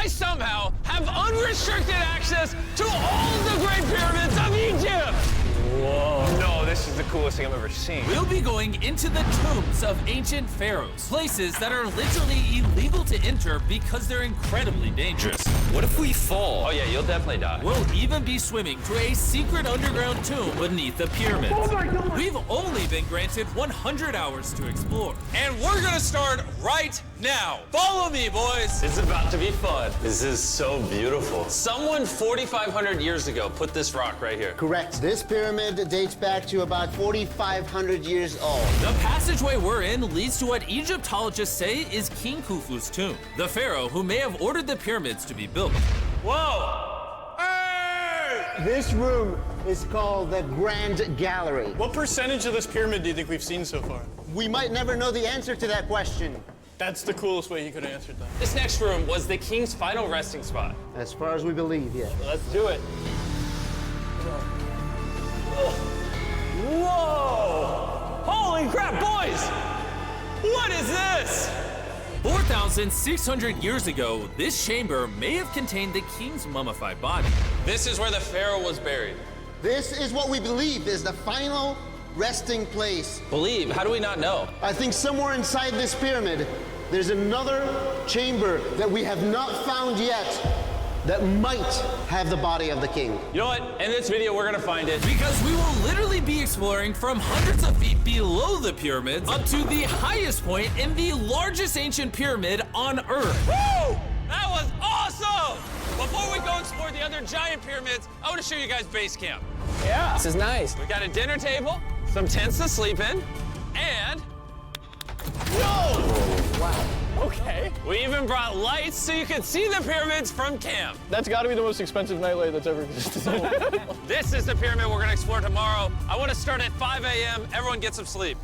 I somehow have unrestricted access to all the Great Pyramids of Egypt! Whoa. No, this is the coolest thing I've ever seen. We'll be going into the tombs of ancient pharaohs, places that are literally illegal to enter because they're incredibly dangerous. What if we fall? Oh yeah, you'll definitely die. We'll even be swimming to a secret underground tomb beneath the pyramids. Oh my God. We've only been granted 100 hours to explore. And we're gonna start right now. Follow me, boys. It's about to be fun. This is so beautiful. Someone 4,500 years ago put this rock right here. Correct. This pyramid dates back to about 4,500 years old. The passageway we're in leads to what Egyptologists say is King Khufu's tomb, the pharaoh who may have ordered the pyramids to be built. Whoa! Hey! This room is called the Grand Gallery. What percentage of this pyramid do you think we've seen so far? We might never know the answer to that question. That's the coolest way he could have answered that. This next room was the king's final resting spot. As far as we believe, yeah. Let's do it. Whoa! Holy crap, boys! What is this? 4,600 years ago, this chamber may have contained the king's mummified body. This is where the pharaoh was buried. This is what we believe is the final resting place. Believe? How do we not know? I think somewhere inside this pyramid, there's another chamber that we have not found yet that might have the body of the king. You know what? In this video, we're gonna find it. Because we will literally be exploring from hundreds of feet below the pyramids up to the highest point in the largest ancient pyramid on Earth. Woo! That was awesome! Before we go explore the other giant pyramids, I want to show you guys base camp. Yeah. This is nice. We got a dinner table, some tents to sleep in, and Whoa! Wow. Okay. we even brought lights so you could see the pyramids from camp. That's got to be the most expensive nightlight that's ever existed. This is the pyramid we're gonna explore tomorrow. I want to start at 5 a.m. Everyone get some sleep.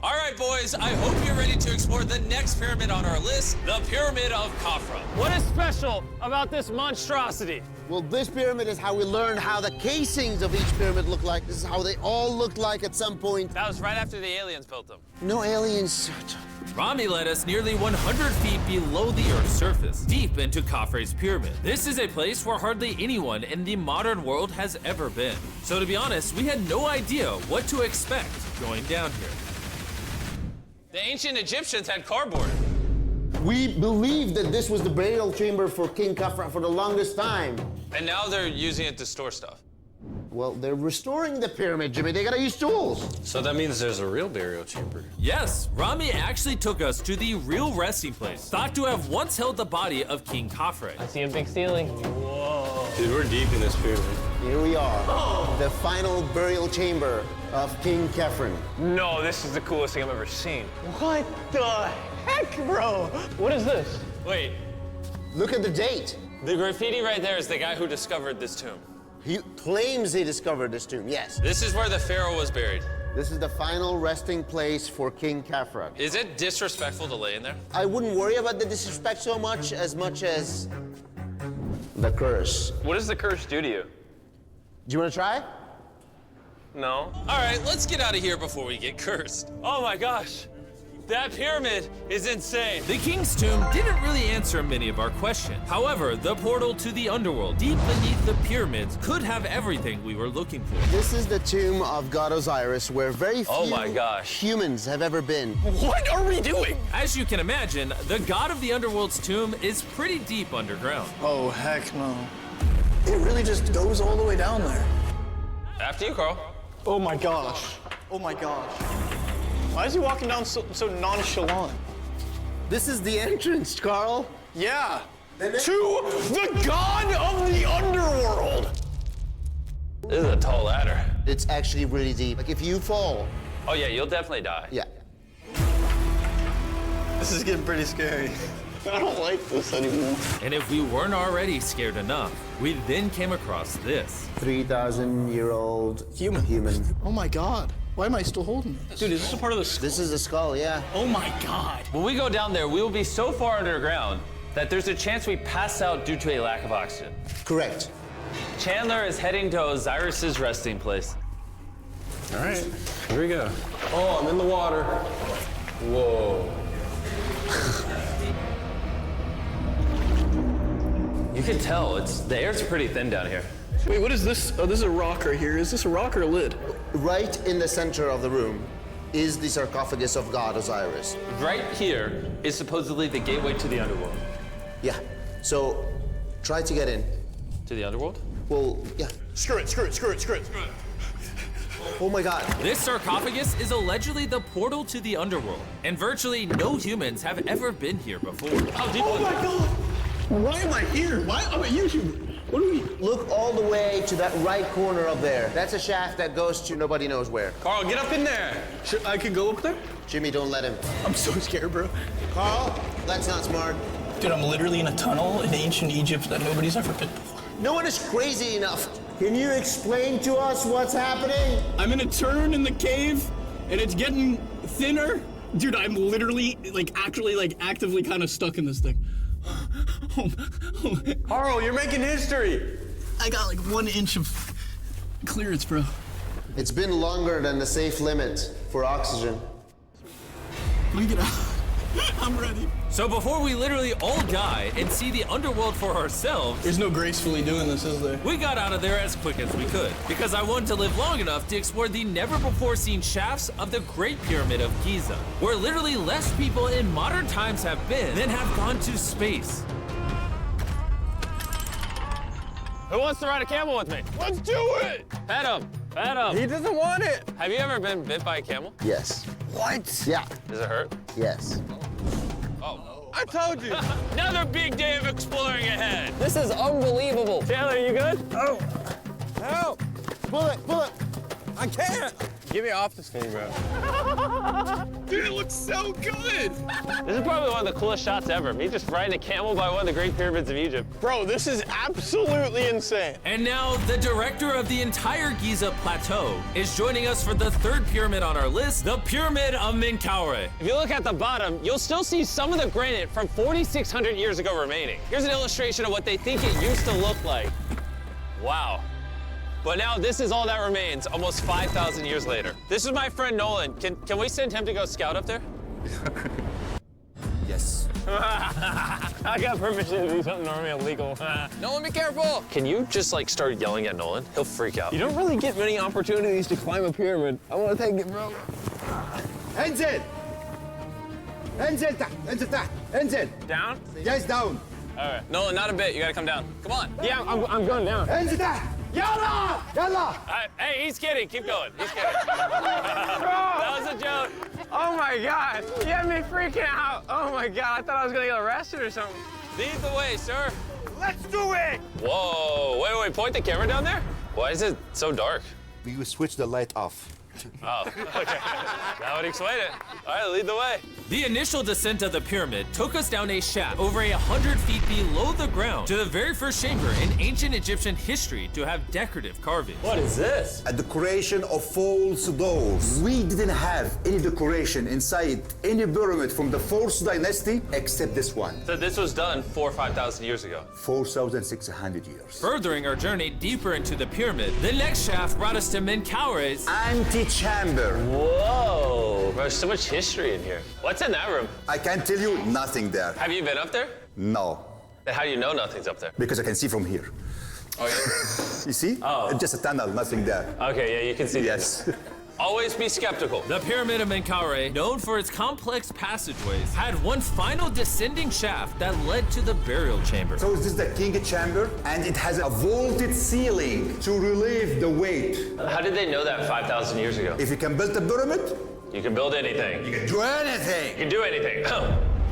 All right, boys, I hope you're ready to explore the next pyramid on our list, the Pyramid of Khafra. What is special about this monstrosity? Well, this pyramid is how we learned how the casings of each pyramid look like. This is how they all looked like at some point. That was right after the aliens built them. No aliens. Rami led us nearly 100 feet below the Earth's surface, deep into Khafre's pyramid. This is a place where hardly anyone in the modern world has ever been. So to be honest, we had no idea what to expect going down here. The ancient Egyptians had cardboard. We believed that this was the burial chamber for King Khafra for the longest time. And now they're using it to store stuff. Well, they're restoring the pyramid, Jimmy. They gotta use tools. So that means there's a real burial chamber. Yes, Rami actually took us to the real resting place, thought to have once held the body of King Khafre. I see a big ceiling. Dude, we're deep in this pyramid. Here we are, the final burial chamber of King Khafre. No, this is the coolest thing I've ever seen. What the heck, bro? What is this? Wait, Look at the date. the graffiti right there is the guy who discovered this tomb. He claims he discovered this tomb, yes. This is where the pharaoh was buried. This is the final resting place for King Khafra. Is it disrespectful to lay in there? I wouldn't worry about the disrespect so much as the curse. What does the curse do to you? Do you want to try? No. All right, let's get out of here before we get cursed. Oh my gosh, that pyramid is insane. The king's tomb didn't really answer many of our questions. However, the portal to the underworld, deep beneath the pyramids, could have everything we were looking for. This is the tomb of God Osiris, where very few Oh my gosh. humans have ever been. What are we doing? As you can imagine, the god of the underworld's tomb is pretty deep underground. Oh, heck no. It really just goes all the way down there. After you, Carl. Oh my gosh. Oh my gosh. Why is he walking down so nonchalant? This is the entrance, Carl. Yeah. To the god of the underworld. This is a tall ladder. It's actually really deep. Like if you fall, Oh yeah, you'll definitely die. yeah. This is getting pretty scary. I don't like this anymore. And if we weren't already scared enough, we then came across this. 3,000-year-old human. Oh my god. Why am I still holding this? Dude, is this a part of the skull? This is the skull, yeah. Oh my god. When we go down there, we will be so far underground that there's a chance we pass out due to a lack of oxygen. Correct. Chandler is heading to Osiris's resting place. All right, here we go. Oh, I'm in the water. Whoa. could tell. The air's pretty thin down here. Wait, what is this? Oh, this is a rock right here. Is this a rock or a lid? Right in the center of the room is the sarcophagus of God Osiris. Right here is supposedly the gateway to the underworld. Yeah. So try to get in. To the underworld? Well, yeah. Screw it, screw it, screw it, screw it. Oh my God. This sarcophagus is allegedly the portal to the underworld, and virtually no humans have ever been here before. How deep Oh my God! Why am I here? Why am I YouTuber? What do we? Look all the way to that right corner up there. That's a shaft that goes to nobody knows where. Carl, get up in there. I can go up there? Jimmy, don't let him. I'm so scared, bro. Carl, that's not smart. Dude, I'm literally in a tunnel in ancient Egypt that nobody's ever been before. No one is crazy enough. Can you explain to us what's happening? I'm in a turn in the cave, and it's getting thinner. Dude, I'm literally, actively kind of stuck in this thing. Carl, you're making history. I got like 1 inch of clearance, bro. It's been longer than the safe limit for oxygen. Let me get out. I'm ready. So before we literally all die and see the underworld for ourselves, There's no gracefully doing this, is there? we got out of there as quick as we could, because I wanted to live long enough to explore the never-before-seen shafts of the Great Pyramid of Giza, where literally less people in modern times have been than have gone to space. Who wants to ride a camel with me? Let's do it! Pet him. Pet him. He doesn't want it. Have you ever been bit by a camel? Yes. What? Yeah. Does it hurt? Yes. I told you. Another big day of exploring ahead. This is unbelievable. Taylor, you good? Oh. Help. Bullet, bullet. I can't. Get me off this thing, bro. Dude, it looks so good! This is probably one of the coolest shots ever. Me just riding a camel by one of the Great Pyramids of Egypt. Bro, this is absolutely insane. And now, the director of the entire Giza Plateau is joining us for the third pyramid on our list, the Pyramid of Menkaure. If you look at the bottom, you'll still see some of the granite from 4,600 years ago remaining. Here's an illustration of what they think it used to look like. Wow. But now this is all that remains, almost 5,000 years later. This is my friend Nolan. Can we send him to go scout up there? Yes. I got permission to do something normally illegal. Nolan, be careful. Can you just start yelling at Nolan? He'll freak out. You don't really get many opportunities to climb a pyramid. I want to take it, bro. انزل. انزل تحت. انزل تحت. انزل. Down? Yes, down. All right. Nolan, not a bit. You gotta come down. Come on. Yeah, I'm going down. انزل تحت. يلا. يلا. Hey, he's kidding. Keep going. He's kidding. That was a joke. Oh my God, you had me freaking out. Oh my God, I thought I was gonna get arrested or something. Lead the way, sir. Let's do it! Whoa, wait, point the camera down there? Why is it so dark? We switch the light off. Oh, okay. That would explain it. All right, lead the way. The initial descent of the pyramid took us down a shaft over 100 feet below the ground to the very first chamber in ancient Egyptian history to have decorative carvings. What is this? A decoration of false doors. We didn't have any decoration inside any pyramid from the 4th dynasty except this one. So this was done 4,000 or 5,000 years ago. 4,600 years. Furthering our journey deeper into the pyramid, the next shaft brought us to Menkaure's Antechamber. Whoa, there's so much history in here. What's in that room? I can tell you nothing there. Have you been up there? No, Then how do you know nothing's up there? because I can see from here. Oh, yeah. You see? Oh. It's just a tunnel, nothing there. Okay, yeah, you can see. Yes. Always be skeptical. The Pyramid of Menkaure, known for its complex passageways, had one final descending shaft that led to the burial chamber. So this is the king chamber, and it has a vaulted ceiling to relieve the weight. How did they know that 5,000 years ago? If you can build a pyramid, You can build anything. you can do anything. You can do anything.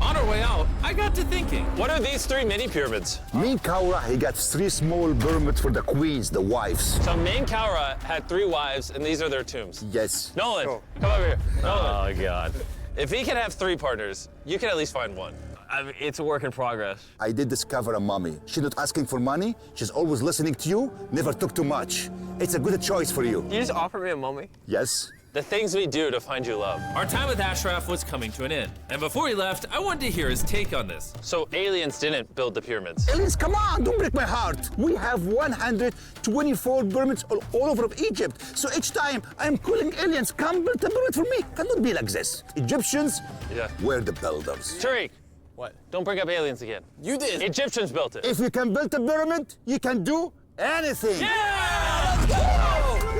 On our way out, I got to thinking. What are these 3 mini pyramids? Menkaure, he got 3 small pyramids for the queens, the wives. So Menkaure had 3 wives, and these are their tombs. Yes. Nolan, come over here. Nolan. Oh, God. If he can have 3 partners, you can at least find 1. I mean, it's a work in progress. I did discover a mummy. She's not asking for money. She's always listening to you, never took too much. It's a good choice for you. You just offered me a mummy? Yes. The things we do to find you love. Our time with Ashraf was coming to an end, and before he left, I wanted to hear his take on this. So aliens didn't build the pyramids. Aliens, come on, don't break my heart. We have 124 pyramids all over Egypt. So each time I'm calling aliens, come build a pyramid for me. Cannot be like this. Egyptians Yeah. were the builders. Tariq, What? Don't bring up aliens again. You did. Egyptians built it. If you can build a pyramid, you can do anything.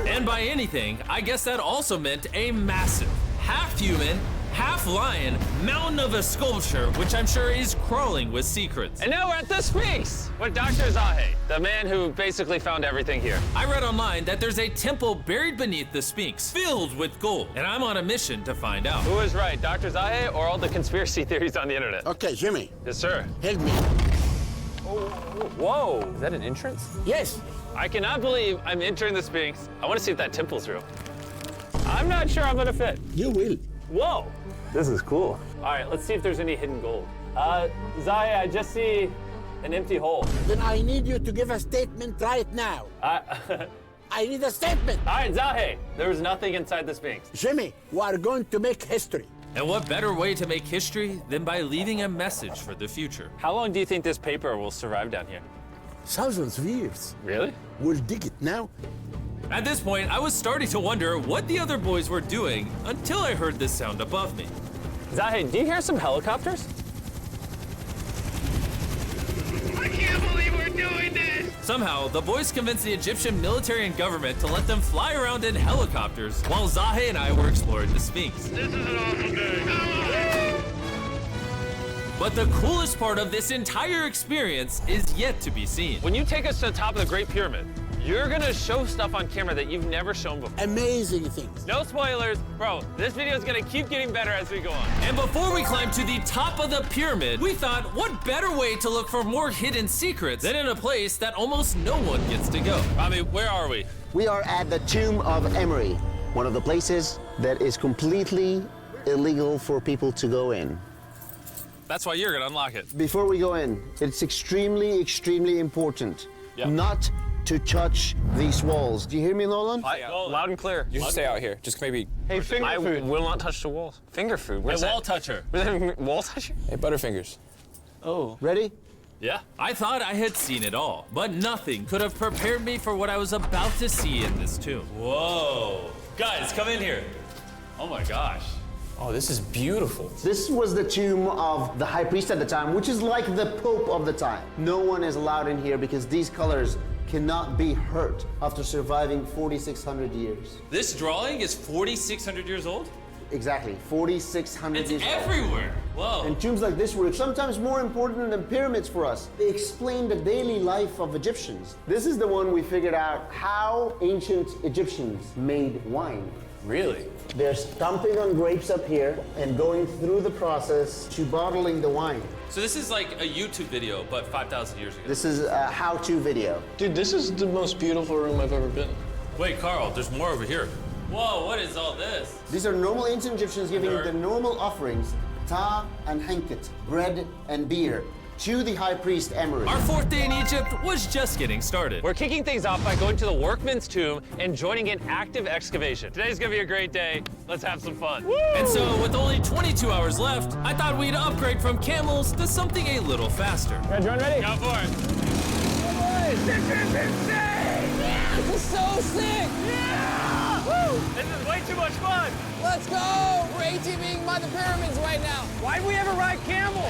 And by anything, I guess that also meant a massive, half human, half lion mountain of a sculpture, which I'm sure is crawling with secrets. And now we're at the Sphinx with Dr. Zahe, the man who basically found everything here. I read online that there's a temple buried beneath the Sphinx, filled with gold, and I'm on a mission to find out. Who is right, Dr. Zahe or all the conspiracy theories on the internet? Okay, Jimmy, Yes, sir. help me. Whoa, is that an entrance? Yes. I cannot believe I'm entering the Sphinx. I want to see if that temple's real. I'm not sure I'm gonna fit. You will. Whoa, this is cool. All right, let's see if there's any hidden gold. Zahe, I just see an empty hole. Then I need you to give a statement right now. I need a statement. All right, Zahe, there was nothing inside the Sphinx. Jimmy, we are going to make history. And what better way to make history than by leaving a message for the future? How long do you think this paper will survive down here? Thousands of years. Really? We'll dig it now. At this point, I was starting to wonder what the other boys were doing until I heard this sound above me. Zahe, do you hear some helicopters? I can't believe we're doing this! Somehow, the boys convinced the Egyptian military and government to let them fly around in helicopters while Zahe and I were exploring the Sphinx. This is an awesome day. But the coolest part of this entire experience is yet to be seen. When you take us to the top of the Great Pyramid, you're gonna show stuff on camera that you've never shown before. Amazing things. No spoilers. Bro, this video is gonna keep getting better as we go on. And before we climb to the top of the pyramid, we thought, what better way to look for more hidden secrets than in a place that almost no one gets to go? Rami, where are we? We are at the tomb of Emery, one of the places that is completely illegal for people to go in. That's why you're gonna unlock it. Before we go in, it's extremely, extremely important not to touch these walls. Do you hear me, Nolan? Loud and clear. You should stay out here. Just maybe. Hey, finger food. I will not touch the walls. Finger food. Hey, Where's wall that? toucher. Wall toucher? Hey, Butterfingers. Oh. Ready? Yeah. I thought I had seen it all, but nothing could have prepared me for what I was about to see in this tomb. Whoa. Guys, come in here. Oh my gosh. Oh, this is beautiful. This was the tomb of the high priest at the time, which is like the pope of the time. No one is allowed in here because these colors cannot be hurt after surviving 4,600 years. This drawing is 4,600 years old? Exactly, 4,600 It's years old. everywhere. Whoa. And tombs like this were sometimes more important than pyramids for us. They explain the daily life of Egyptians. This is the one we figured out how ancient Egyptians made wine. Really? They're stomping on grapes up here and going through the process to bottling the wine. So this is like a YouTube video, but 5,000 years ago. This is a how-to video. Dude, this is the most beautiful room I've ever been. Wait, Carl, there's more over here. Whoa, what is all this? These are normal ancient Egyptians giving Nerd. the normal offerings, ta and henket, bread and beer, to the high priest Emery. Our fourth day in Egypt was just getting started. We're kicking things off by going to the workman's tomb and joining an active excavation. Today's gonna be a great day. Let's have some fun. And so, with only 22 hours left, I thought we'd upgrade from camels to something a little faster. Everyone ready? Go for it. This is insane! This is so sick! Yeah! Woo! This is way too much fun. Let's go! We're ATVing by the pyramids right now. Why'd we ever ride camel?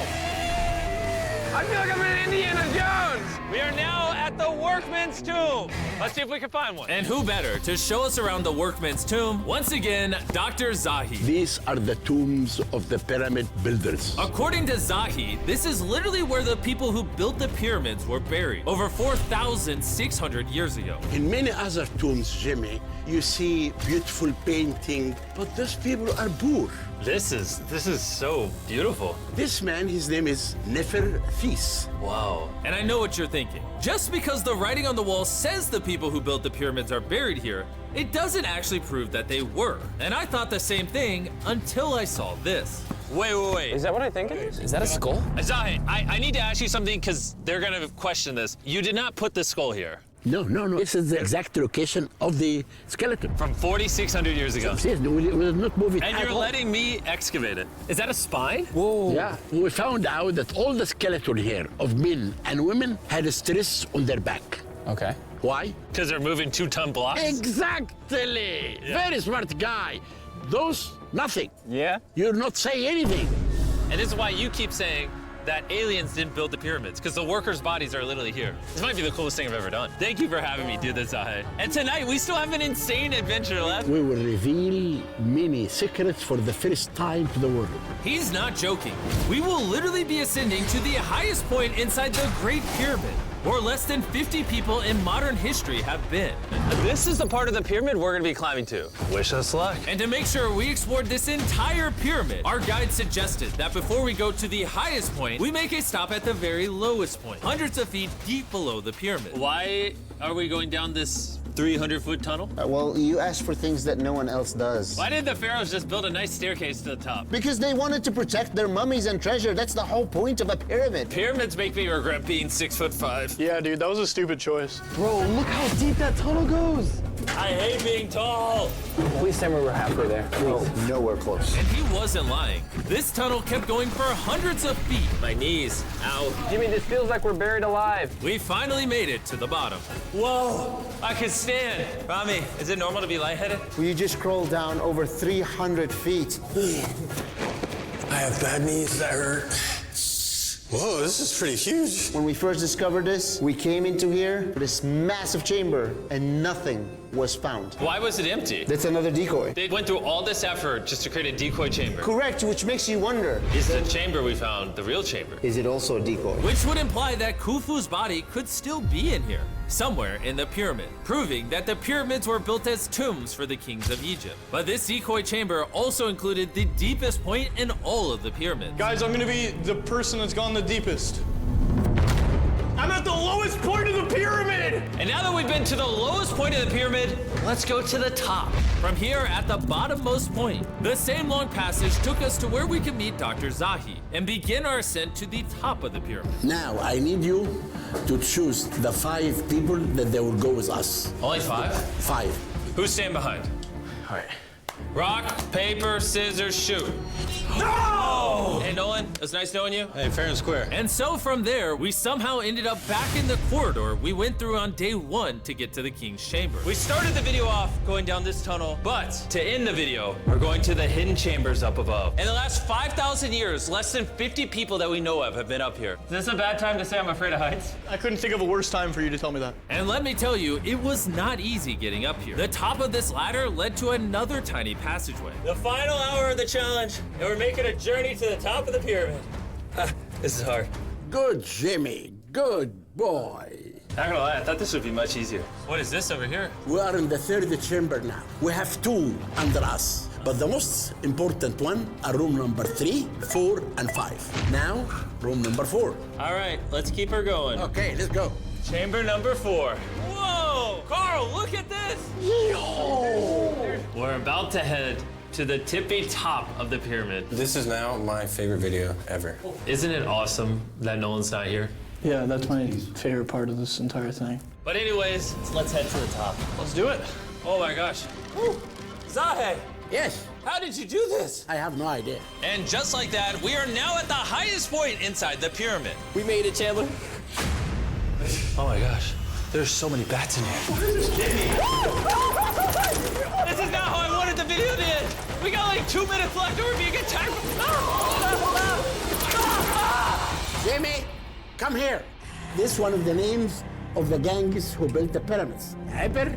I feel like I'm in Indiana Jones. We are now at the workman's tomb. Let's see if we can find one. And who better to show us around the workman's tomb? Once again, Dr. Zahi. These are the tombs of the pyramid builders. According to Zahi, this is literally where the people who built the pyramids were buried over 4,600 years ago. In many other tombs, Jimmy, you see beautiful painting, but those people are poor. This is so beautiful. This man, his name is Neferthes. Wow. And I know what you're thinking. Just because the writing on the wall says the people who built the pyramids are buried here, it doesn't actually prove that they were. And I thought the same thing until I saw this. Wait. Is that what I think it is? Is that a skull? Zahi, I need to ask you something because they're gonna question this. You did not put the skull here. No. This is the exact location of the skeleton. From 4,600 years ago. Yes, we will not move it And at you're all. letting me excavate it. Is that a spine? Whoa. Yeah, we found out that all the skeleton here of men and women had a stress on their back. Okay. Why? Because they're moving 2-ton blocks? Exactly. Very smart guy. Those, nothing. Yeah. You're not saying anything. And this is why you keep saying that aliens didn't build the pyramids, because the workers' bodies are literally here. This might be the coolest thing I've ever done. Thank you for having me do this, Zahe. And tonight, we still have an insane adventure left. We will reveal many secrets for the first time to the world. He's not joking. We will literally be ascending to the highest point inside the Great Pyramid, where less than 50 people in modern history have been. This is the part of the pyramid we're gonna be climbing to. Wish us luck. And to make sure we explored this entire pyramid, our guide suggested that before we go to the highest point, we make a stop at the very lowest point, hundreds of feet deep below the pyramid. Why are we going down this 300-foot tunnel? Well, you asked for things that no one else does. Why did the pharaohs just build a nice staircase to the top? Because they wanted to protect their mummies and treasure. That's the whole point of a pyramid. Pyramids make me regret being 6'5". Yeah, dude, that was a stupid choice. Bro, look how deep that tunnel goes. I hate being tall. Please tell me we're halfway there. Oh, nowhere close. And he wasn't lying. This tunnel kept going for hundreds of feet. My knees, ow. Jimmy, this feels like we're buried alive. We finally made it to the bottom. Whoa, I can stand. Rami, is it normal to be lightheaded? We just crawled down over 300 feet. I have bad knees that hurt. Whoa, this is pretty huge. When we first discovered this, we came into here, this massive chamber, and nothing was found. Why was it empty? That's another decoy. They went through all this effort just to create a decoy chamber. Correct, which makes you wonder, Is the chamber we found the real chamber? is it also a decoy? Which would imply that Khufu's body could still be in here, somewhere in the pyramid, proving that the pyramids were built as tombs for the kings of Egypt. But this decoy chamber also included the deepest point in all of the pyramids. Guys, I'm gonna be the person that's gone the deepest. I'm at the lowest point of the pyramid! And now that we've been to the lowest point of the pyramid, let's go to the top. From here at the bottommost point, the same long passage took us to where we could meet Dr. Zahi and begin our ascent to the top of the pyramid. Now, I need you to choose the 5 people that they will go with us. Only 5? 5. Who's staying behind? All right. Rock, paper, scissors, shoot. No! Hey, Nolan, it was nice knowing you. Hey, fair and square. And so from there, we somehow ended up back in the corridor we went through on day 1 to get to the king's chamber. We started the video off going down this tunnel, but to end the video, we're going to the hidden chambers up above. In the last 5,000 years, less than 50 people that we know of have been up here. Is this a bad time to say I'm afraid of heights? I couldn't think of a worse time for you to tell me that. And let me tell you, it was not easy getting up here. The top of this ladder led to another tiny passageway. The final hour of the challenge, and we're making a journey to the top of the pyramid. This is hard. Good, Jimmy. Good boy. Not gonna lie, I thought this would be much easier. What is this over here? We are in the 3rd chamber now. We have 2 under us. But the most important one are room number 3, 4, and 5. Now, room number 4. All right, let's keep her going. Okay, let's go. Chamber number 4. Whoa! Carl, look at this! Yo! We're about to head to the tippy top of the pyramid. This is now my favorite video ever. Isn't it awesome that Nolan's not here? Yeah, that's my favorite part of this entire thing. But anyways, let's head to the top. Let's do it. Oh my gosh. Woo. Zahe, Yes, how did you do this? I have no idea. And just like that, we are now at the highest point inside the pyramid. We made it, Chandler. Oh my gosh. There's so many bats in here. This is not how I wanted the video to end. We got like 2 minutes left or we're being attacked. Jimmy, come here. This is one of the names of the gangs who built the pyramids. Iber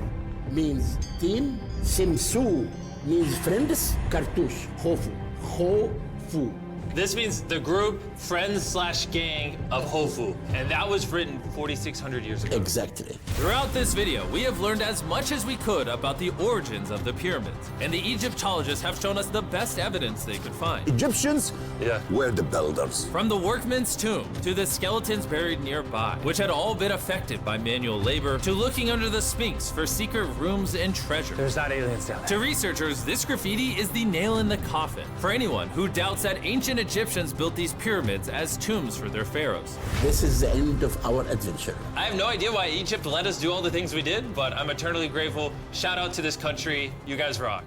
means team. Simsu means friends. Cartouche, Hofu. Hofu. This means the group, friends/gang of Hofu. And that was written 4,600 years ago. Exactly. Throughout this video, we have learned as much as we could about the origins of the pyramids, and the Egyptologists have shown us the best evidence they could find. Egyptians Yeah. were the builders. From the workman's tomb to the skeletons buried nearby, which had all been affected by manual labor, to looking under the Sphinx for secret rooms and treasure. There's not aliens down there. To researchers, this graffiti is the nail in the coffin for anyone who doubts that ancient Egyptians built these pyramids as tombs for their pharaohs. This is the end of our adventure. I have no idea why Egypt let us do all the things we did, but I'm eternally grateful. Shout out to this country. You guys rock.